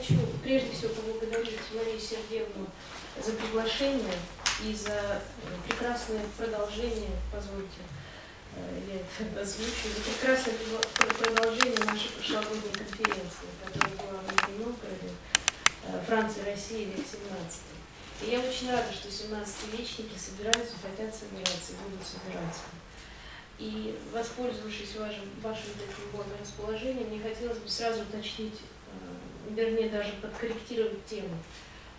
хочу прежде всего поблагодарить Марию Сергеевну за приглашение и за прекрасное продолжение, позвольте, я это озвучу, за прекрасное продолжение нашей прошлогодней конференции, которая была в Нижнем Новгороде, Франция, Россия, век 17. И я очень рада, что 17-вечники собираются, хотят собираться и будут собираться. И, воспользовавшись вашим таким благим расположением, мне хотелось бы сразу уточнить, вернее, даже подкорректировать тему.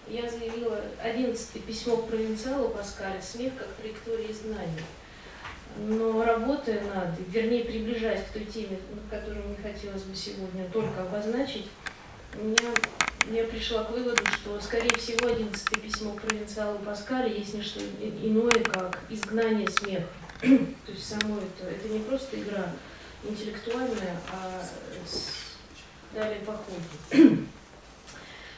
Я заявила 11-е письмо к провинциалу Паскаля «Смех как траектория изгнания». Но работая над, вернее, приближаясь к той теме, которую мне хотелось бы сегодня только обозначить, я пришла к выводу, что, скорее всего, 11-е письмо к провинциалу Паскаля есть не что иное, как изгнание смеха. То есть само это не просто игра интеллектуальная, а далее по ходу.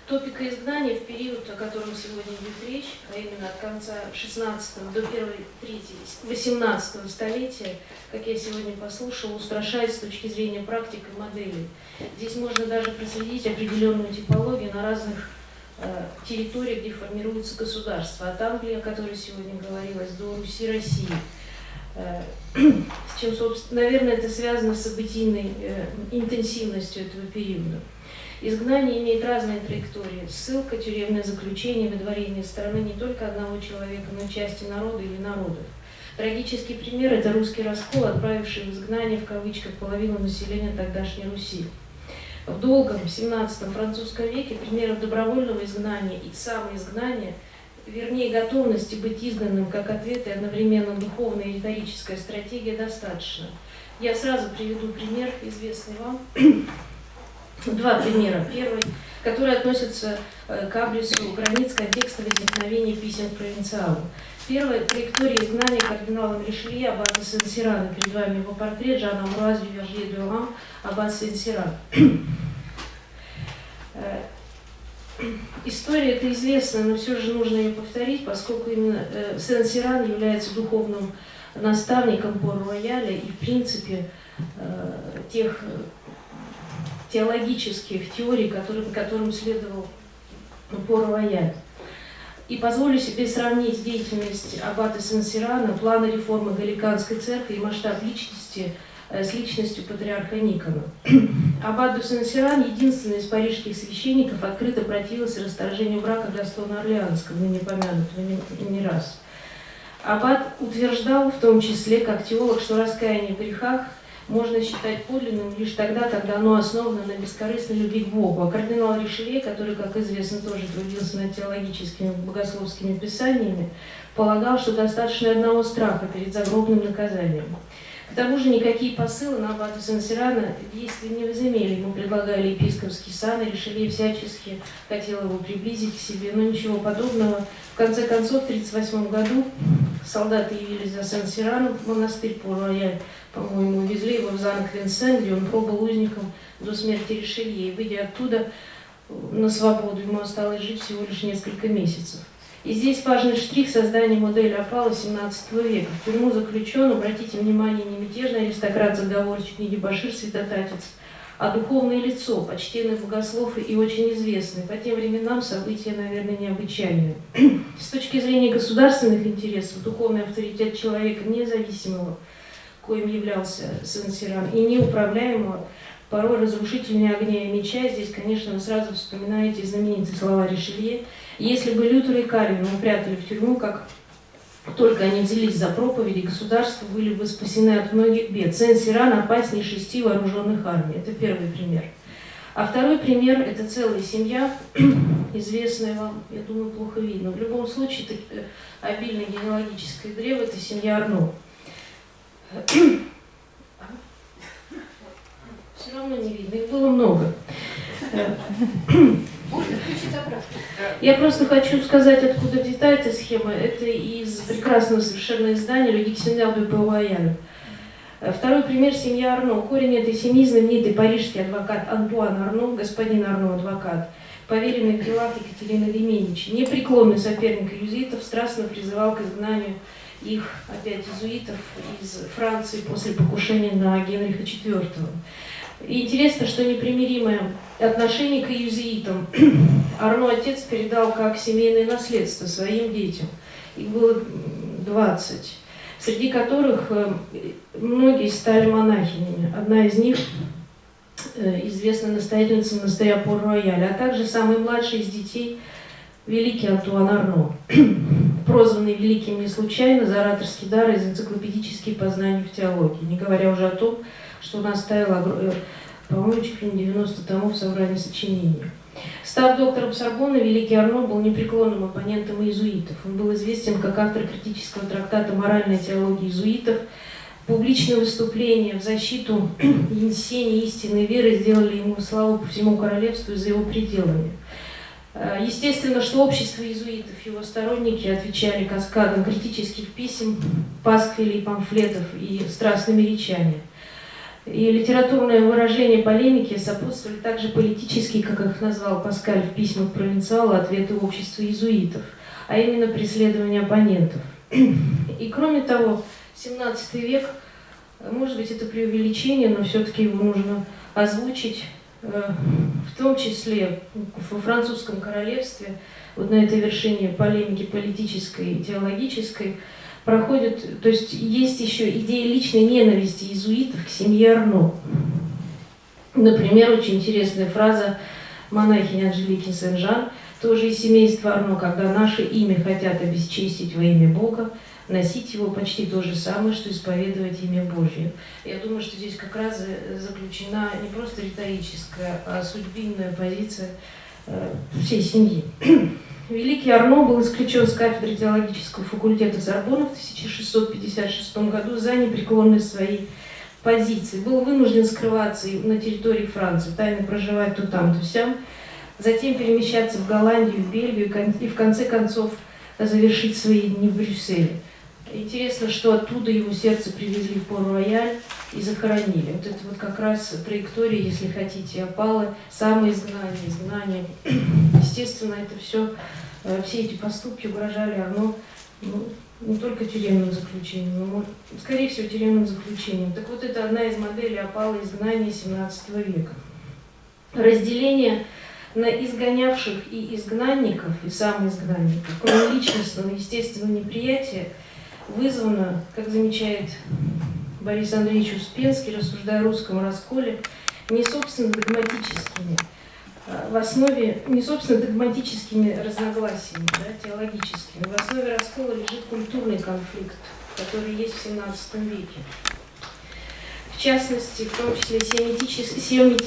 Топика изгнания в период, о котором сегодня идет речь, а именно от конца 16 до первой трети 18 столетия, как я сегодня послушала, устрашает с точки зрения практик и моделей. Здесь можно даже проследить определенную типологию на разных территориях, где формируются государства. От Англии, о которой сегодня говорилось, до Руси, России. С чем, собственно, наверное, это связано с событийной интенсивностью этого периода. Изгнание имеет разные траектории. Ссылка, тюремное заключение, выдворение страны не только одного человека, но и части народа или народов. Трагический пример – это русский раскол, отправивший в изгнание, в кавычках, половину населения тогдашней Руси. В долгом 17-м французском веке примеров добровольного изгнания и самоизгнания, вернее, готовности быть изгнанным как ответ и одновременно духовная и риторическая стратегия достаточно. Я сразу приведу пример, известный вам. Два примера. Первый, который относится к абрису границ контекста возникновения писем к провинциалу. Первая траектория изгнания кардиналом Ришелье, аббата Сен-Сирана. Перед вами его портрет Жана Амбруаз Дювержье-Дюран, аббат Сен-Сиран. История эта известна, но все же нужно ее повторить, поскольку именно Сен-Сиран является духовным наставником Пор-Рояля и, в принципе, тех теологических теорий, которым следовал Пор-Рояль. И позволю себе сравнить деятельность аббата Сен-Сирана, планы реформы Галиканской церкви и масштаб личности с личностью патриарха Никона. Аббат де Сен-Сиран, единственный из парижских священников, открыто противился расторжению брака Гастона Орлеанского, ныне помянутого не раз. Аббат утверждал, в том числе как теолог, что раскаяние в грехах можно считать подлинным лишь тогда, когда оно основано на бескорыстной любви к Богу. А кардинал Ришелье, который, как известно, тоже трудился над теологическими богословскими писаниями, полагал, что достаточно одного страха перед загробным наказанием. К тому же никакие посылы на аббата Сен-Сирана действия не возымели. Ему предлагали епископский сан, и Ришелье всячески хотел его приблизить к себе, но ничего подобного. В конце концов, в 1938 году солдаты явились за Сен-Сираном в монастырь Пор-Рояль, по-моему, увезли его в замок Винсен, где он пробыл узником до смерти Ришелье. И, выйдя оттуда на свободу, ему осталось жить всего лишь несколько месяцев. И здесь важный штрих создания модели опала 17 века. В тюрьму заключен, обратите внимание, не мятежный аристократ, заговорщик, не дебошир, святотатец, а духовное лицо, почтенный богослов и очень известный. По тем временам события, наверное, необычайные. С точки зрения государственных интересов, духовный авторитет человека независимого, коим являлся Сен-Сиран, и неуправляемого, порой разрушительнее огня и меча. Здесь, конечно, вы сразу вспоминаете знаменитые слова Ришелье. Если бы Лютер и Кальвин упрятали в тюрьму, как только они взялись за проповеди, государства были бы спасены от многих бед. Сен-Сиран опаснее 6 вооруженных армий. Это первый пример. А второй пример – это целая семья, известная вам, я думаю, плохо видно. В любом случае, это обильное генеалогическое древо – это семья Арно. Все равно не видно, их было много. Можно включить обратно. Я просто хочу сказать, откуда взята эта схема. Это из прекрасного совершенно издания «Le Dictionnaire de Port-Royal». Второй пример – семья Арно. Корень этой семьи – знаменитый парижский адвокат Антуан Арно, господин Арно адвокат, поверенный в делах Екатерины де Медичи, непреклонный соперник иезуитов, страстно призывал к изгнанию их, опять иезуитов, из Франции после покушения на Генриха IV. И интересно, что непримиримое отношение к иезуитам Арно отец передал как семейное наследство своим детям. Их было 20, среди которых многие стали монахинями. Одна из них известная настоятельница монастыря Пор-Рояля, а также самый младший из детей, великий Антуан Арно, прозванный великим не случайно за ораторский дар и за энциклопедические познания в теологии, не говоря уже о том, что он оставил, по-моему, чуть ли не 90 томов собрания сочинений. Став доктором Сорбонны, великий Арно был непреклонным оппонентом иезуитов. Он был известен как автор критического трактата «Моральная теология иезуитов». Публичные выступления в защиту несения истинной веры сделали ему славу по всему королевству и за его пределами. Естественно, что общество иезуитов, его сторонники отвечали каскадом критических писем, пасквилей, памфлетов и страстными речами. И литературное выражение полемики сопутствовали также политические, как их назвал Паскаль в письмах провинциала, ответы общества иезуитов, а именно преследование оппонентов. И кроме того, 17 век, может быть, это преувеличение, но все-таки его нужно озвучить, в том числе во французском королевстве, вот на этой вершине полемики политической и теологической, проходит, то есть есть еще идея личной ненависти иезуитов к семье Арно. Например, очень интересная фраза монахини Анжелики Сен-Жан, тоже из семейства Арно: когда наше имя хотят обесчестить во имя Бога, носить его почти то же самое, что исповедовать имя Божье. Я думаю, что здесь как раз заключена не просто риторическая, а судьбинная позиция всей семьи. Великий Арно был исключен с кафедры теологического факультета Сорбонны в 1656 году за непреклонность своей позиции. Был вынужден скрываться на территории Франции, тайно проживать то там, то сям, затем перемещаться в Голландию, в Бельгию и в конце концов завершить свои дни в Брюсселе. Интересно, что оттуда его сердце привезли в Пор-Рояль и захоронили. Вот это вот как раз траектория, если хотите, опалы, самоизгнание, изгнание. Естественно, это все эти поступки угрожали Арно, не только тюремным заключением, но, скорее всего, тюремным заключением. Так вот, это одна из моделей опала изгнания XVII века. Разделение на изгонявших и изгнанников, и самоизгнанников, кроме личностного, естественного неприятия, вызвано, как замечает Борис Андреевич Успенский, рассуждая о русском расколе, не собственно догматическими, в основе, не собственно догматическими разногласиями, теологическими. В основе раскола лежит культурный конфликт, который есть в XVII веке. В частности, в том числе семиотические,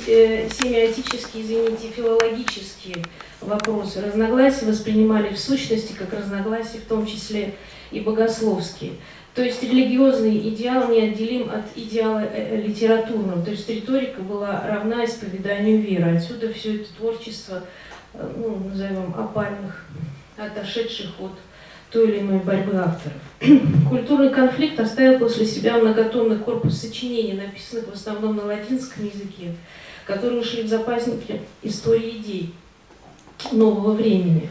филологические вопросы. Разногласия воспринимали в сущности как разногласия, в том числе и богословские. То есть религиозный идеал неотделим от идеала литературного. То есть риторика была равна исповеданию веры. Отсюда все это творчество, назовем, опальных, отошедших от той или иной борьбы авторов. Культурный конфликт оставил после себя многотомный корпус сочинений, написанных в основном на латинском языке, которые ушли в запасники истории идей нового времени.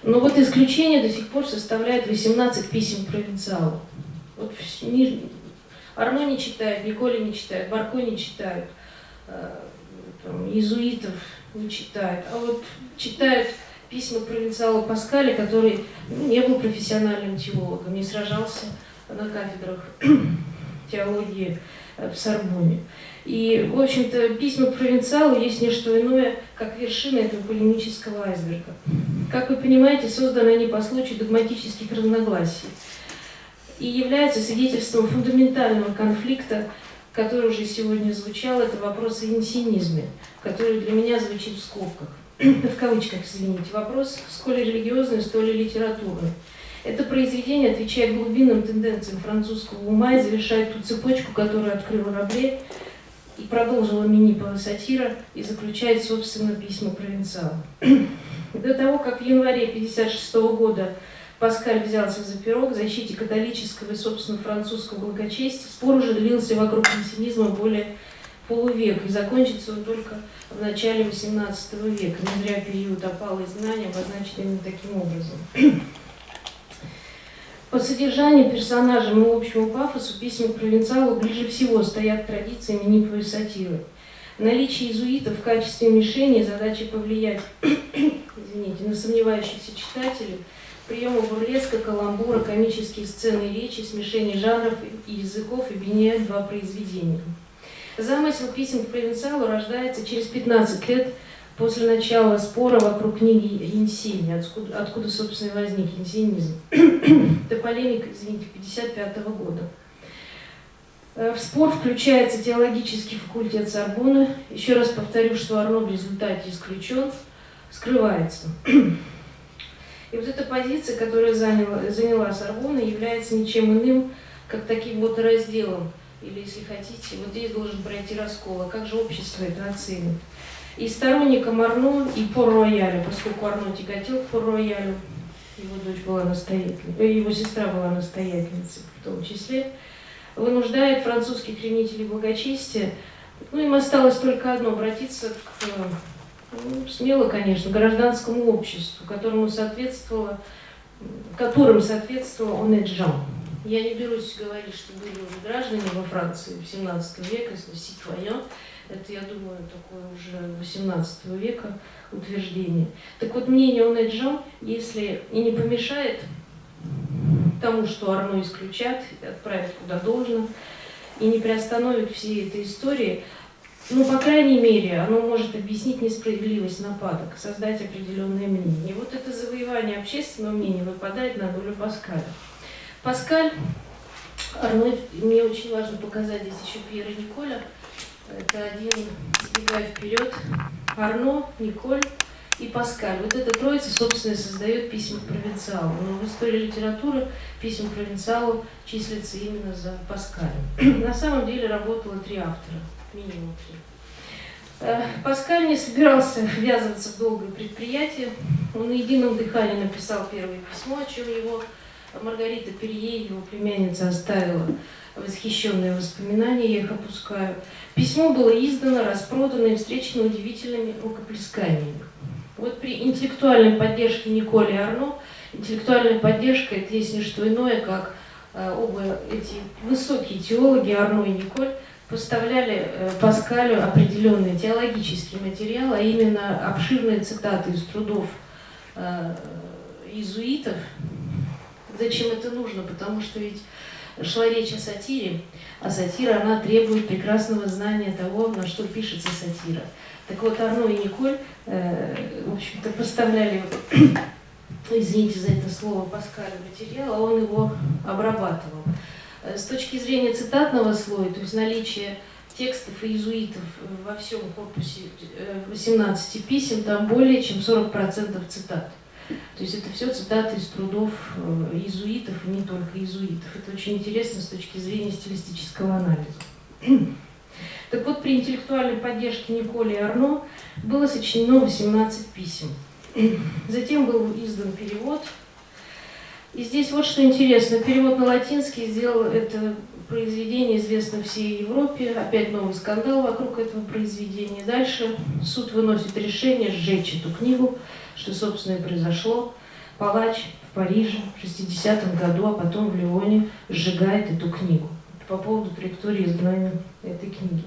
Но вот исключение до сих пор составляет 18 писем провинциалу. Вот Арно не читают, Николи не читают, Барко не читают, иезуитов не читают, а вот читают письма провинциала Паскаля, который не был профессиональным теологом, не сражался на кафедрах теологии в Сорбонне. И, в общем-то, письма провинциалу есть не что иное, как вершина этого полемического айсберга. Как вы понимаете, созданы они по случаю догматических разногласий и являются свидетельством фундаментального конфликта, который уже сегодня звучал, это вопрос о янсенизме, который для меня звучит в скобках. В кавычках, извините, вопрос сколь религиозный, столь и литературный. Это произведение отвечает глубинным тенденциям французского ума и завершает ту цепочку, которую открыл Рабле и продолжила Минипова сатира и заключает, собственно, письма провинциала. До того, как в январе 1956 года Паскаль взялся за перо к защите католического и, собственно, французского благочестия, спор уже длился вокруг янсенизма более полувека, и закончится он только в начале XVIII века. Не зря период опала изгнания обозначен именно таким образом. По содержанию, персонажам и общему пафосу письма к провинциалу ближе всего стоят традиции Миниповой сатиры. Наличие иезуитов в качестве мишени, задача повлиять извините, на сомневающихся читателей, приемы бурлеска, каламбура, комические сцены и речи, смешение жанров и языков объединяют два произведения. Замысел писем к провинциалу рождается через 15 лет после начала спора вокруг книги Инсини, откуда собственно, и возник инсинизм. Это полемика, извините, 1955 года. В спор включается теологический факультет Сорбонны. Еще раз повторю, что Арно в результате исключен, скрывается. И вот эта позиция, которую заняла Сорбонна, является ничем иным, как таким вот разделом, или, если хотите, вот здесь должен пройти раскол, а как же общество это оценит. И сторонникам Арно, и Пор-Рояля, поскольку Арно тяготел к Пор-Роялю, его дочь была настоятельницей, его сестра была настоятельницей в том числе, вынуждает французских ревнителей благочестия, ну, им осталось только одно, обратиться к, ну, смело, конечно, гражданскому обществу, которым соответствовал Онет Жан. Я не берусь говорить, что были уже граждане во Франции в 17 веке, ситвоян. Это, я думаю, такое уже 18 века утверждение. Так вот, мнение Онет Жан, если и не помешает тому, что Арно исключат, отправят куда должно, и не приостановит всей этой истории, ну, по крайней мере, оно может объяснить несправедливость нападок, создать определенное мнение. И вот это завоевание общественного мнения выпадает на долю Паскаля. Паскаль, Арно, мне очень важно показать здесь еще Пьера Николя, это один, сбегая вперед, Арно, Николь и Паскаль. Вот эта троица, собственно, создает письма к провинциалу. Но в истории литературы письма к провинциалу числятся именно за Паскалем. На самом деле работало 3 автора, минимум 3. Паскаль не собирался ввязываться в долгое предприятие. Он на едином дыхании написал первое письмо, о чем его Маргарита Перье, его племянница, оставила восхищенные воспоминания, я их опускаю. Письмо было издано, распродано и встречено удивительными рукоплесканиями. Вот при интеллектуальной поддержке Николя и Арно, интеллектуальная поддержка — это есть не что иное, как оба эти высокие теологи, Арно и Николь, поставляли Паскалю определенный теологический материал, а именно обширные цитаты из трудов иезуитов. Зачем это нужно? Потому что ведь шла речь о сатире, а сатира, она требует прекрасного знания того, на что пишется сатира. Так вот, Арно и Николь, в общем-то, поставляли, извините за это слово, Паскалю материал, а он его обрабатывал. С точки зрения цитатного слоя, то есть наличие текстов иезуитов во всем корпусе 18 писем, там более чем 40% цитат. То есть это все цитаты из трудов иезуитов, и не только иезуитов. Это очень интересно с точки зрения стилистического анализа. Так вот, при интеллектуальной поддержке Николя и Арно было сочинено 18 писем. Затем был издан перевод. И здесь вот что интересно. Перевод на латинский сделал это произведение известно всей Европе. Опять новый скандал вокруг этого произведения. Дальше суд выносит решение сжечь эту книгу, что, собственно, и произошло. Палач в Париже в 60-м году, а потом в Лионе сжигает эту книгу. По поводу траектории изгнания этой книги.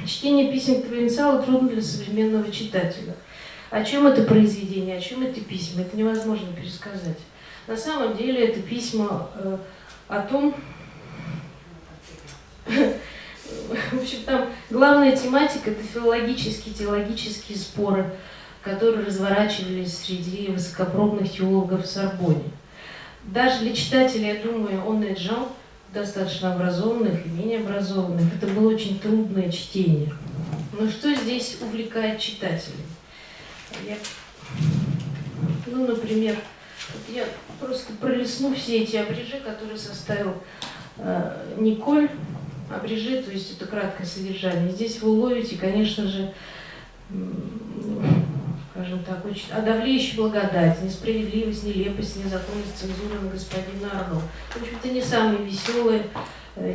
Чтение писем к провинциалу трудно для современного читателя. О чем это произведение, о чем эти письма, это невозможно пересказать. На самом деле это письма о том, в общем, там главная тематика — это филологические, теологические споры, которые разворачивались среди высокопробных теологов в Сорбонне. Даже для читателей, я думаю, Онет Жан, достаточно образованных и менее образованных, это было очень трудное чтение. Но что здесь увлекает читателей? Ну, например, вот я просто пролистну все эти абрежи, которые составил Николь. Абрежи, то есть это краткое содержание. Здесь вы уловите, конечно же, скажем так, очень давлеющая благодать, несправедливость, нелепость, незаконность цензуры на господина Арно. В общем-то, не самые веселые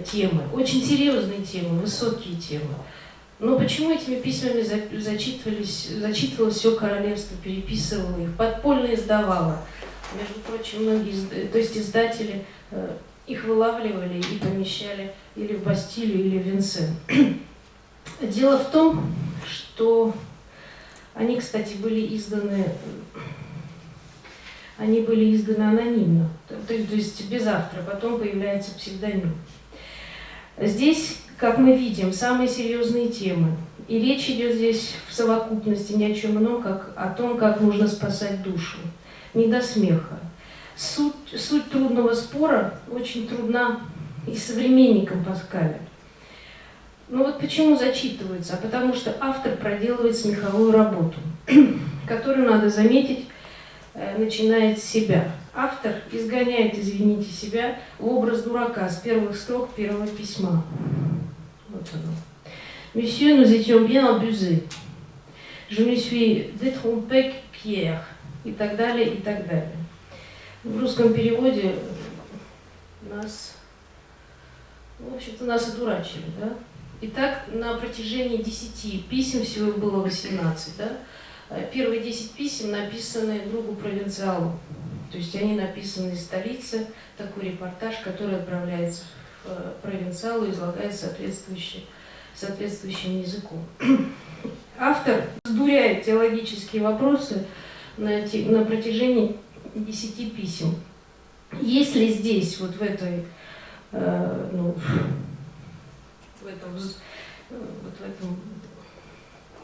темы. Очень серьезные темы, высокие темы. Но почему этими письмами зачитывалось все королевство, переписывало их, подпольно издавало? Между прочим, многие, то есть издатели их вылавливали и помещали или в Бастилию, или в Винсен. Дело в том, что они, кстати, были изданы анонимно, то есть без автора, потом появляется псевдоним. Здесь, как мы видим, самые серьезные темы. И речь идет здесь в совокупности ни о чем ином, как о том, как нужно спасать душу. Не до смеха. Суть трудного спора очень трудна и современникам Паскаля. Ну вот почему зачитывается? А потому что автор проделывает смеховую работу, которую, надо заметить, начинает с себя. Автор изгоняет, извините, себя в образ дурака с первых строк первого письма. Вот оно. «Monsieur, nous étions bien abusés. Je me suis détrompé, Pierre». И так далее, и так далее. В русском переводе нас, в общем-то, нас одурачили, да? Итак, на протяжении 10 писем, всего их было 18, да? Первые 10 писем написаны другу-провинциалу. То есть они написаны из столицы, такой репортаж, который отправляется в провинциалу и излагает соответствующим языком. Автор сдуряет теологические вопросы на протяжении 10 писем. Если здесь, вот в этой,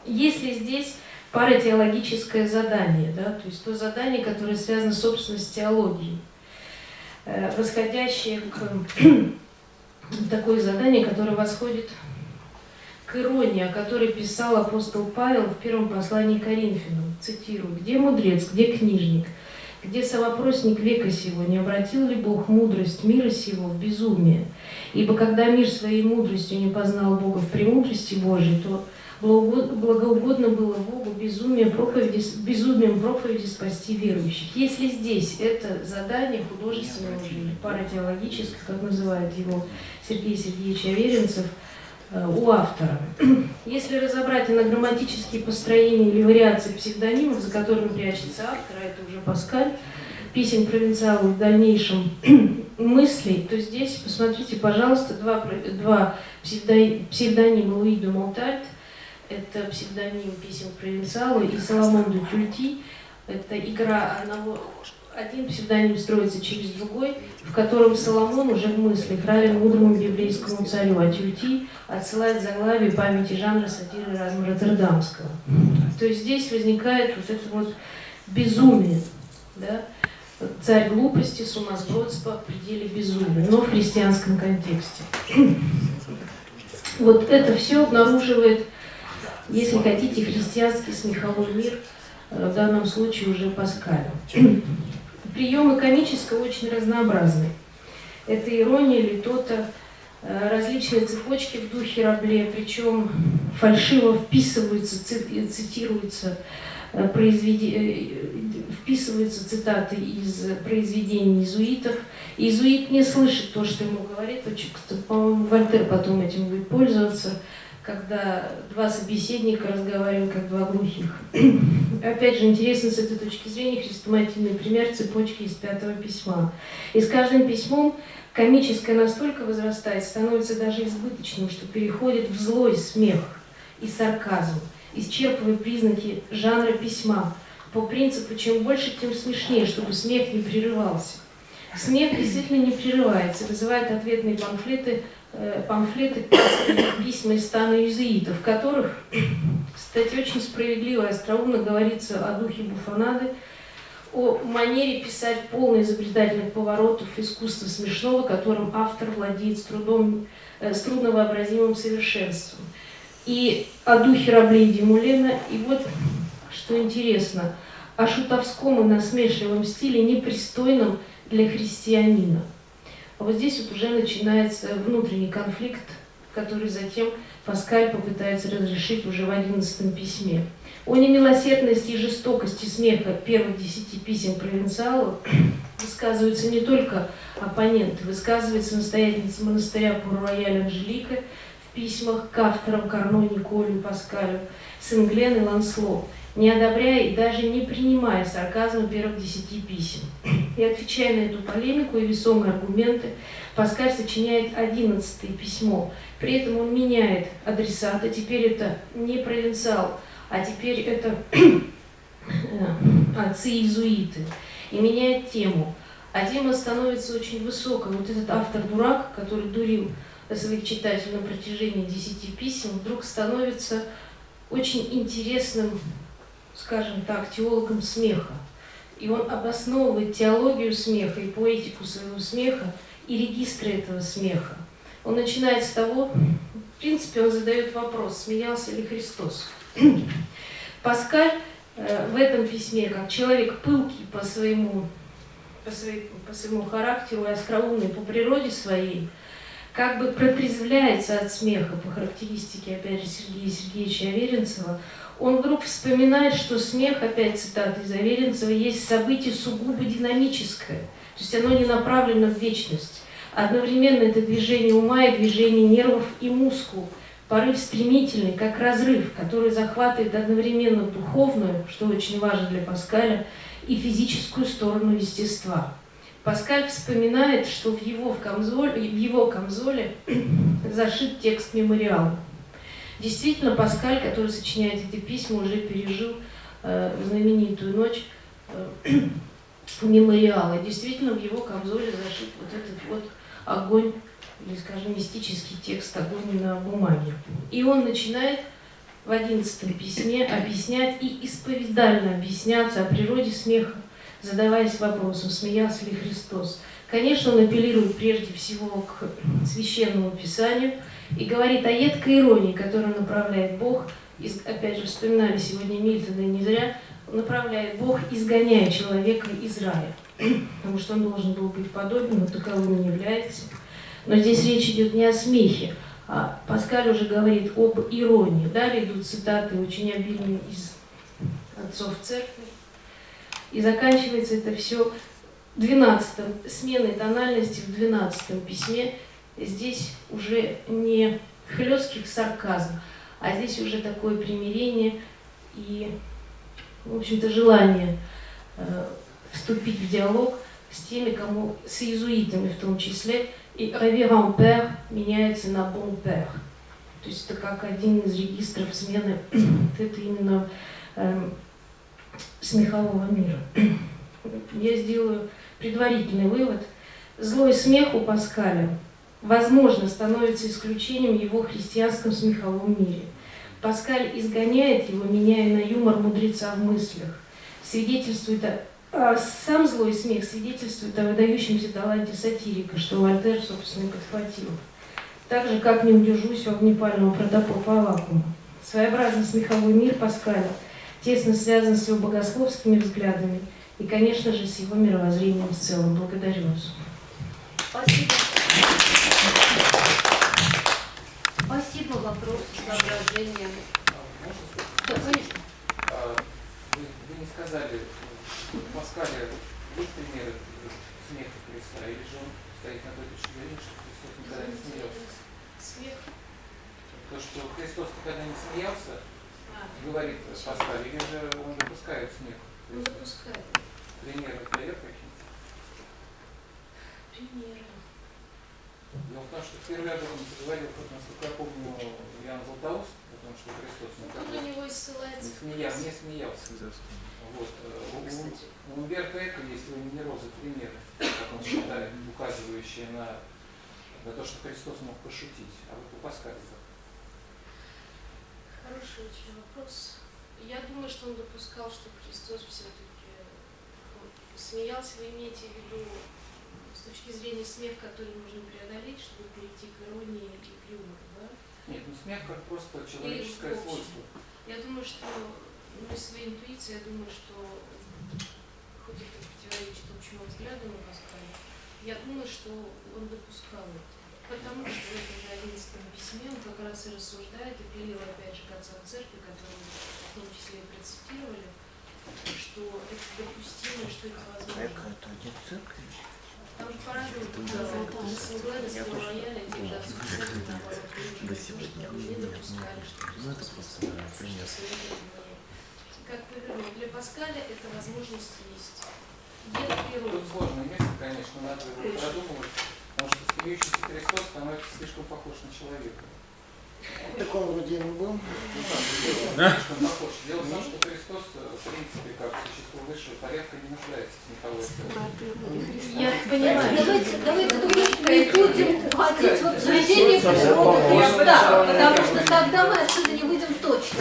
если здесь паратеологическое задание, да, то есть то задание, которое связано, собственно, с теологией, восходящее к такое задание, которое восходит к иронии, о которой писал апостол Павел в первом послании к Коринфянам. Цитирую: «Где мудрец, где книжник, где совопросник века сего? Не обратил ли Бог мудрость мира сего в безумие? Ибо когда мир своей мудростью не познал Бога в премудрости Божией, то благоугодно было Богу безумием проповеди спасти верующих». Если здесь это задание художественного или паратеологическое, как называет его Сергей Сергеевич Аверинцев, у автора. Если разобрать анаграмматические построения или вариации псевдонимов, за которыми прячется автор, а это уже Паскаль, писем провинциалу в дальнейшем мыслей, то здесь, посмотрите, пожалуйста, два псевдонима: Луи де Монтальт, это псевдоним писем провинциалу, и Соломон де Тюльти, это игра один псевдоним строится через другой, в котором Соломон уже в мыслях равен мудрому библейскому царю, а Тюльти отсылает заглавие памяти жанра сатиры Эразма Роттердамского. То есть здесь возникает вот это вот безумие, да? Царь глупости, сумасбродства в пределе безумия, но в христианском контексте. Вот это все обнаруживает, если хотите, христианский смеховой мир, в данном случае уже Паскаля. Приемы комического очень разнообразны. Это ирония, литота, различные цепочки в духе Рабле, причем фальшиво вписываются цитаты из произведений иезуитов. Иезуит не слышит то, что ему говорит. По-моему, Вольтер потом этим будет пользоваться, когда два собеседника разговаривают как два глухих. Опять же, интересно с этой точки зрения хрестоматийный пример цепочки из 5-го письма. И с каждым письмом комическое настолько возрастает, становится даже избыточным, что переходит в злой смех и сарказм, исчерпывая признаки жанра письма по принципу «чем больше, тем смешнее», чтобы смех не прерывался. Смех действительно не прерывается, вызывает ответные памфлеты, письма из стана иезуитов, в которых, кстати, очень справедливо и остроумно говорится о духе буфонады, о манере писать полно изобретательных поворотов искусства смешного, которым автор владеет с трудновообразимым совершенством. И о духе Рабле и Дюмулена, и вот, что интересно, о шутовском и насмешливом стиле, непристойном для христианина. А вот здесь вот уже начинается внутренний конфликт, который затем Паскаль попытается разрешить уже в 11-м письме. О немилосердности и жестокости смеха первых 10 писем провинциалу высказываются не только оппоненты, высказывается настоятельница монастыря Пур-Рояль Анжелика в письмах к авторам Карно, Николю, Паскалю, Сен-Глен и Лансло, не одобряя и даже не принимая сарказма первых 10 писем. И отвечая на эту полемику и весомые аргументы, Паскаль сочиняет 11-е письмо. При этом он меняет адресата. Теперь это не провинциал, а теперь это отцы-иезуиты. И меняет тему. А тема становится очень высокой. Вот этот автор-дурак, который дурил своих читателей на протяжении 10 писем, вдруг становится очень интересным, скажем так, теологом смеха. И он обосновывает теологию смеха и поэтику своего смеха и регистры этого смеха. Он начинает с того, в принципе, он задает вопрос, смеялся ли Христос. Паскаль в этом письме, как человек пылкий по своему характеру и остроумный по природе своей, как бы протрезвляется от смеха по характеристике, опять же, Сергея Сергеевича Аверинцева. Он вдруг вспоминает, что смех, опять цитата из Аверинцева, есть событие сугубо динамическое, то есть оно не направлено в вечность. Одновременно это движение ума и движение нервов и мускул, порыв стремительный, как разрыв, который захватывает одновременно духовную, что очень важно для Паскаля, и физическую сторону естества. Паскаль вспоминает, что в его камзоле зашит текст мемориала. Действительно, Паскаль, который сочиняет эти письма, уже пережил знаменитую ночь мемориала. Действительно, в его камзоле зашит вот этот вот огонь, или, скажем, мистический текст «Огонь на бумаге». И он начинает в 11-м письме объяснять и исповедально объясняться о природе смеха, задаваясь вопросом, смеялся ли Христос. Конечно, он апеллирует прежде всего к Священному Писанию и говорит о едкой иронии, которую направляет Бог, опять же, вспоминали сегодня Мильтона, и не зря, направляет Бог, изгоняя человека из рая, потому что он должен был быть подобен, но таковым не является. Но здесь речь идет не о смехе, а Паскаль уже говорит об иронии. Далее идут цитаты очень обильные из отцов церкви. И заканчивается это все 12-м, сменой тональности в 12-м письме. Здесь уже не хлесткий сарказм, а здесь уже такое примирение и, в общем-то, желание вступить в диалог с теми, с иезуитами в том числе. И «révérend père» меняется на «bon père». То есть это как один из регистров смены это именно смехового мира. Я сделаю предварительный вывод. Злой смех у Паскаля, возможно, становится исключением в его христианском смеховом мире. Паскаль изгоняет его, меняя на юмор мудреца в мыслях. Сам злой смех свидетельствует о выдающемся таланте сатирика, что Вольтер, собственно, и подхватил. Так же, как не удержусь у огнепального протопопа Аввакума. Своеобразный смеховой мир Паскаля тесно связан с его богословскими взглядами и, конечно же, с его мировоззрением в целом. Благодарю вас. Спасибо. Спасибо. Вопрос, соображения. Да, конечно. Вы не сказали, в Паскале есть примеры смеха Христа, или же он стоит на той точке зрения, что Христос никогда не смеялся? Смех. То, что Христос никогда не смеялся, говорит Паскаль, или же он допускает смех? Он допускает. Примеры дает какие-то? Примеры. Дело в том, что впервые об этом заговорил, насколько я помню, Иоанн Златоуст, о том, что Христос Он на него и ссылается. не смеялся. Вот. У Умберто Эко есть у Нерозы примеры, как он считает, указывающие на то, что Христос мог пошутить. А вот у Паскаля. Хороший очень вопрос. Я думаю, что он допускал, что Христос все-таки смеялся. Вы имеете в виду с точки зрения смех, который нужно преодолеть, чтобы перейти к иронии и к юмору, да? Нет, смех как просто человеческое свойство. Я думаю, что из своей интуиции, я думаю, что хоть это противоречит общему взгляду на Паскаля, я думаю, что он допускал это. Потому что в этом же 11-м письме он как раз и рассуждает, апеллируя опять же к отцам церкви, которые в том числе и процитировали, что это допустимо, что это возможно. Там же по-разному показано, Синглера, Спиррояля, те же отцы церкви, наоборот, не допускали, что Христос пример. Как вы говорите, для Паскаля эта возможность есть. Тут сложное место, конечно, надо его продумывать, потому что смеющийся Христос становится слишком похож на человека. В таком вроде не был. Слишком похож. Дело в том, что Христос, в принципе, как существо высшего порядка, не нуждается в смеховой сцене. Я понимаю. Давайте не будем уходить в обсуждение природы Христа, потому что тогда мы отсюда не выйдем точно.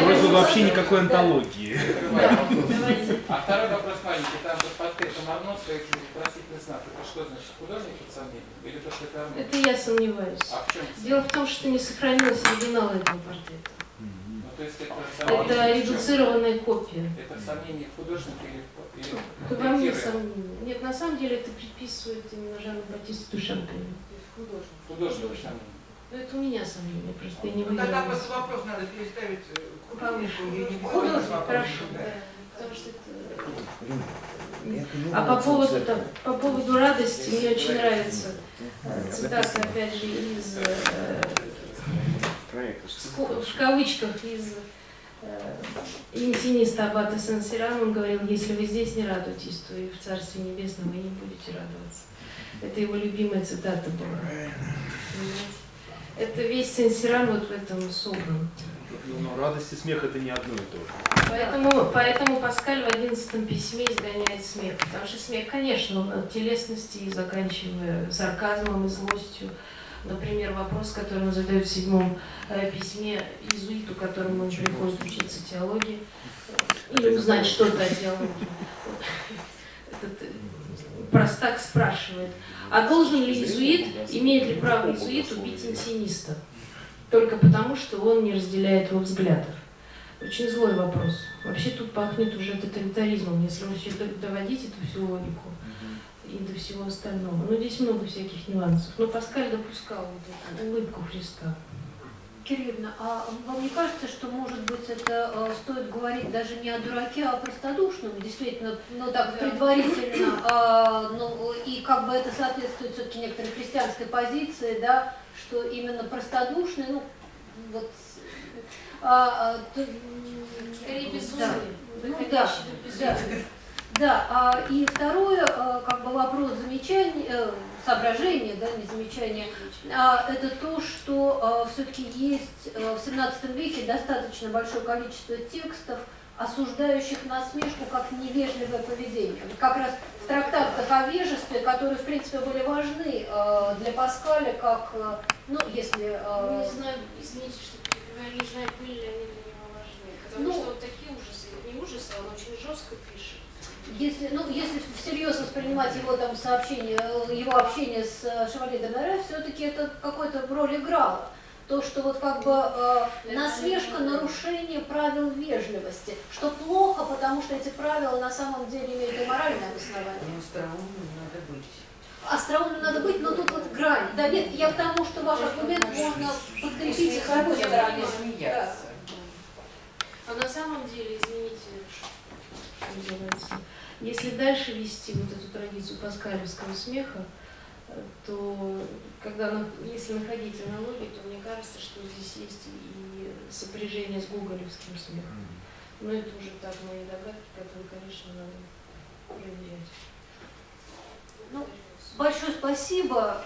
Вроде вообще никакой антологии. Давайте. А второй вопрос маленький. Там под подписом Арно стоит вопросительный знак. Это что значит? Художник под сомнением? Или то, что это Арно? Это я сомневаюсь. А в чем? Дело в том, что не сохранилось оригинала этого портрета. Ну, то есть это Это сомнение в чем? редуцированная копия. Это сомнение в художнике или Во мне интерпретируя? сомнение. Нет, на самом деле это приписывает именно Жану Батисту Душампену. Художник сомнение. Но это у меня сомнение, просто я не Ну, тогда выявила. просто вопрос надо переставить к Повыше. художнику. и не Художник, вопрос, хорошо. да. Да. Потому что это... А по поводу радости, мне очень нравится цитата, опять же, из, в кавычках, из интиниста аббата Сен-Сирана. Он говорил: если вы здесь не радуетесь, то и в Царстве Небесном вы не будете радоваться. Это его любимая цитата была. Понимаете? Это весь Сен-Сиран вот в этом собран. Но радость и смех это не одно и то же. Поэтому Паскаль в 11 письме изгоняет смех. Потому что смех, конечно, он от телесности, и заканчивая сарказмом и злостью. Например, вопрос, который он задает в 7 письме иезуиту, которому он приходит учиться теологии, или узнать что-то о теологии. Этот простак спрашивает: а должен ли иезуит, имеет ли право иезуит убить интиниста? Только потому, что он не разделяет его взглядов. Очень злой вопрос. Вообще тут пахнет уже тоталитаризмом, если вообще доводить эту всю логику и до всего остального. Но здесь много всяких нюансов. Но Паскаль допускал вот эту улыбку Христа. Кирилловна, а вам не кажется, что, может быть, это стоит говорить даже не о дураке, а о простодушном, действительно, ну так предварительно, ну и как бы это соответствует все-таки некоторой христианской позиции, да, что именно простодушный, ну вот, Скорее да, безумие. ну да, да. Да, и второе, как бы вопрос замечания, соображения, да, не замечания, это то, что все-таки есть в 17 веке достаточно большое количество текстов, осуждающих насмешку как невежливое поведение. Вот как раз в трактатах о вежестве, которые, в принципе, были важны для Паскаля, как, ну, если... Не знаю, извините, что перебиваю, не знаю, были ли они для него важны. Потому что вот такие ужасы, не ужасы, он очень жестко пишет. Если, ну, если всерьез воспринимать его там сообщение, его общение с Шевалье де Мере, все-таки это какой-то роль играло. То, что вот как бы насмешка, нарушение правил вежливости, что плохо, потому что эти правила на самом деле имеют и моральное основание. Ну, остроумным надо быть. Остроумным надо быть, но тут вот грань. Да нет, я к тому, что ваш аргумент можно подкрепить и с другой стороны. Да. А на самом деле, извините, что называется, если дальше вести вот эту традицию паскалевского смеха, то если находить аналогии, то мне кажется, что здесь есть и сопряжение с гоголевским смехом. Но это уже так мои догадки, которые, конечно, надо проверять. Ну, большое спасибо.